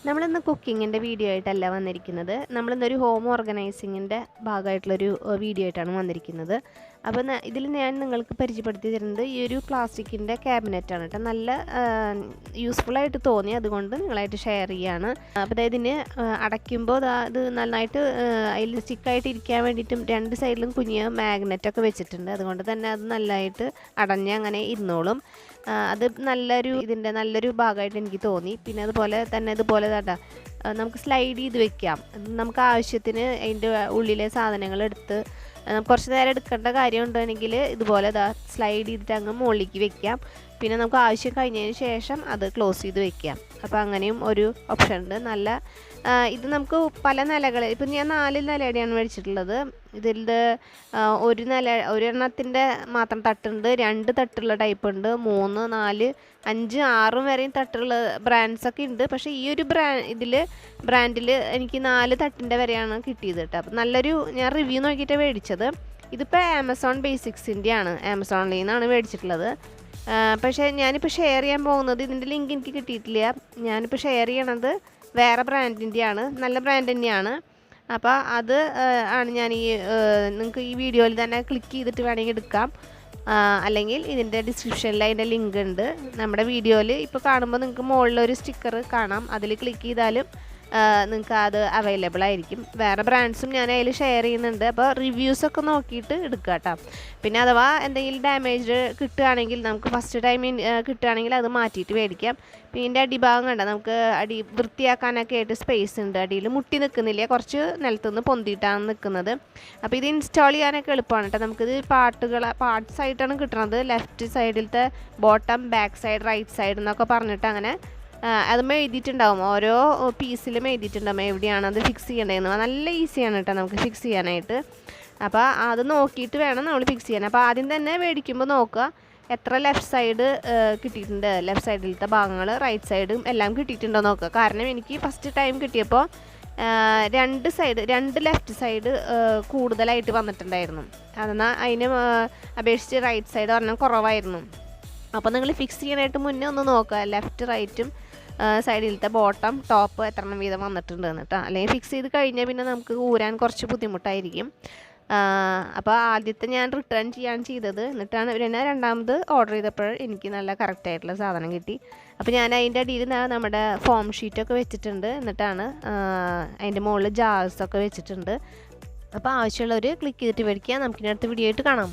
നമ്മളിന്ന് കുക്കിങ്ങിൻ്റെ വീഡിയോ ആയിട്ടല്ല വന്നിരിക്കുന്നത്. നമ്മളിന്നൊരു ഹോം ഓർഗനൈസിങ്ങിൻ്റെ ഭാഗമായിട്ടുള്ളൊരു വീഡിയോ ആയിട്ടാണ് വന്നിരിക്കുന്നത്. അപ്പോൾ ഇതിൽ ഞാൻ നിങ്ങൾക്ക് പരിചയപ്പെടുത്തി തരുന്നത് ഈ ഒരു പ്ലാസ്റ്റിക്കിൻ്റെ ക്യാബിനറ്റാണ് കേട്ടോ. നല്ല യൂസ്ഫുള്ളായിട്ട് തോന്നി, അതുകൊണ്ട് നിങ്ങളായിട്ട് ഷെയർ ചെയ്യാണ്. അപ്പോൾ ഇതിന് അടയ്ക്കുമ്പോൾ അത് നന്നായിട്ട് അതിൽ സ്റ്റിക്കായിട്ട് ഇരിക്കാൻ വേണ്ടിയിട്ടും രണ്ട് സൈഡിലും കുഞ്ഞ് മാഗ്നറ്റൊക്കെ വെച്ചിട്ടുണ്ട്. അതുകൊണ്ട് തന്നെ അത് നല്ലതായിട്ട് അടഞ്ഞ് അങ്ങനെ ഇരുന്നോളും. അത് ഇതിൻ്റെ നല്ലൊരു ഭാഗമായിട്ട് എനിക്ക് തോന്നി. പിന്നെ അതുപോലെ തന്നെ ഇതുപോലെ നമുക്ക് സ്ലൈഡ് ചെയ്ത് വെക്കാം. നമുക്ക് ആവശ്യത്തിന് അതിൻ്റെ ഉള്ളിലെ സാധനങ്ങൾ എടുത്ത് കുറച്ച് നേരം എടുക്കേണ്ട കാര്യം ഉണ്ടെങ്കിൽ ഇതുപോലെ സ്ലൈഡ് ചെയ്തിട്ട് അങ്ങ് മുകളിലേക്ക് വെക്കാം. പിന്നെ നമുക്ക് ആവശ്യം കഴിഞ്ഞതിന് ശേഷം അത് ക്ലോസ് ചെയ്ത് വെക്കാം. അപ്പോൾ അങ്ങനെയും ഒരു ഓപ്ഷൻ ഉണ്ട്. ഇത് നമുക്ക് പല നിലകളിൽ, ഇപ്പം ഞാൻ 4 നിലയുടെയാണ് മേടിച്ചിട്ടുള്ളത്. ഇതിൽ ഒരെണ്ണത്തിൻ്റെ മാത്രം തട്ടുണ്ട്, 2 തട്ടുള്ള ടൈപ്പ് ഉണ്ട്, 3, 4, 5, 6 വരെയും തട്ടുള്ള ബ്രാൻഡ്സൊക്കെ ഉണ്ട്. പക്ഷേ ഈ ഒരു ബ്രാൻഡിൽ എനിക്ക് 4 തട്ടിൻ്റെ വരെയാണ് കിട്ടിയത് കേട്ടോ. അപ്പം ഞാൻ റിവ്യൂ നോക്കിയിട്ട് മേടിച്ചത്. ഇതിപ്പോൾ ആമസോൺ ബേസിക്സിൻ്റെയാണ്, ആമസോണിൽ നിന്നാണ് മേടിച്ചിട്ടുള്ളത്. പക്ഷേ ഞാനിപ്പോൾ ഷെയർ ചെയ്യാൻ പോകുന്നത്, ഇതിൻ്റെ ലിങ്ക് എനിക്ക് കിട്ടിയിട്ടില്ല. ഞാനിപ്പോൾ ഷെയർ ചെയ്യണത് വേറെ ബ്രാൻഡിൻ്റെയാണ്, നല്ല ബ്രാൻഡ് തന്നെയാണ്. അപ്പോൾ അത് ആണ് നിങ്ങൾക്ക് ഈ വീഡിയോയിൽ തന്നെ ക്ലിക്ക് ചെയ്തിട്ട് വേണമെങ്കിൽ എടുക്കാം. അല്ലെങ്കിൽ ഇതിൻ്റെ ഡിസ്ക്രിപ്ഷനിൽ അതിൻ്റെ ലിങ്ക് ഉണ്ട്. നമ്മുടെ വീഡിയോയിൽ ഇപ്പോൾ കാണുമ്പോൾ നിങ്ങൾക്ക് മുകളിലൊരു സ്റ്റിക്കർ കാണാം, അതിൽ ക്ലിക്ക് ചെയ്താലും നിങ്ങൾക്ക് അത് അവൈലബിൾ ആയിരിക്കും. വേറെ ബ്രാൻഡ്സും ഞാൻ അതിൽ ഷെയർ ചെയ്യുന്നുണ്ട്. അപ്പോൾ റിവ്യൂസൊക്കെ നോക്കിയിട്ട് എടുക്കുക കേട്ടോ. പിന്നെ അഥവാ എന്തെങ്കിലും ഡാമേജ് കിട്ടുകയാണെങ്കിൽ, നമുക്ക് ഫസ്റ്റ് ടൈം കിട്ടുകയാണെങ്കിൽ അത് മാറ്റിയിട്ട് മേടിക്കാം. പിന്നെ ഇതിൻ്റെ അടിഭാഗം കണ്ട, നമുക്ക് വൃത്തിയാക്കാനൊക്കെ ആയിട്ട് സ്പേസ് ഉണ്ട്. അടിയിൽ മുട്ടി നിൽക്കുന്നില്ല, കുറച്ച് നിലത്തുനിന്ന് പൊന്തിയിട്ടാണ് നിൽക്കുന്നത്. അപ്പോൾ ഇത് ഇൻസ്റ്റാൾ ചെയ്യാനൊക്കെ എളുപ്പമാണ് കേട്ടോ. നമുക്കിത് പാർട്സ് ആയിട്ടാണ് കിട്ടുന്നത്. ലെഫ്റ്റ് സൈഡിലത്തെ bottom, back side, right side എന്നൊക്കെ പറഞ്ഞിട്ട് അങ്ങനെ അതും എഴുതിയിട്ടുണ്ടാവും. ഓരോ പീസിലും എഴുതിയിട്ടുണ്ടാവും എവിടെയാണ് അത് ഫിക്സ് ചെയ്യേണ്ടതെന്ന്. നല്ല ഈസിയാണ് കേട്ടോ നമുക്ക് ഫിക്സ് ചെയ്യാനായിട്ട്. അപ്പോൾ അത് നോക്കിയിട്ട് വേണം നമ്മൾ ഫിക്സ് ചെയ്യാൻ. അപ്പോൾ ആദ്യം തന്നെ മേടിക്കുമ്പോൾ നോക്കുക എത്ര ലെഫ്റ്റ് സൈഡ് കിട്ടിയിട്ടുണ്ട്, ലെഫ്റ്റ് സൈഡിലത്തെ ഭാഗങ്ങൾ, റൈറ്റ് സൈഡും എല്ലാം കിട്ടിയിട്ടുണ്ടോ നോക്കുക. കാരണം എനിക്ക് ഫസ്റ്റ് ടൈം കിട്ടിയപ്പോൾ 2 ലെഫ്റ്റ് സൈഡ് കൂടുതലായിട്ട് വന്നിട്ടുണ്ടായിരുന്നു. അതെന്നാൽ അതിന് അപേക്ഷിച്ച് റൈറ്റ് സൈഡ് പറഞ്ഞാൽ കുറവായിരുന്നു. അപ്പോൾ നിങ്ങൾ ഫിക്സ് ചെയ്യാനായിട്ട് മുന്നേ ഒന്ന് നോക്കുക, ലെഫ്റ്റ് റൈറ്റും സൈഡിലത്തെ ബോട്ടം ടോപ്പ് എത്രണ്ണം വീതം വന്നിട്ടുണ്ട് എന്നിട്ട്. അല്ലെങ്കിൽ ഫിക്സ് ചെയ്ത് കഴിഞ്ഞാൽ പിന്നെ നമുക്ക് ഊരാൻ കുറച്ച് ബുദ്ധിമുട്ടായിരിക്കും. അപ്പോൾ ആദ്യത്തെ ഞാൻ റിട്ടേൺ ചെയ്തത്, എന്നിട്ടാണ് പിന്നെ രണ്ടാമത് ഓർഡർ ചെയ്തപ്പോൾ എനിക്ക് നല്ല കറക്റ്റായിട്ടുള്ള സാധനം കിട്ടി. അപ്പോൾ ഞാൻ അതിൻ്റെ അടിയിൽ നമ്മുടെ ഫോം ഷീറ്റൊക്കെ വെച്ചിട്ടുണ്ട്. എന്നിട്ടാണ് അതിൻ്റെ മുകളിൽ ജാർസൊക്കെ വെച്ചിട്ടുണ്ട്. അപ്പോൾ ആവശ്യമുള്ളവർ ക്ലിക്ക് ചെയ്തിട്ട് മേടിക്കുക. നമുക്കിനി അടുത്ത വീഡിയോ ആയിട്ട് കാണാം.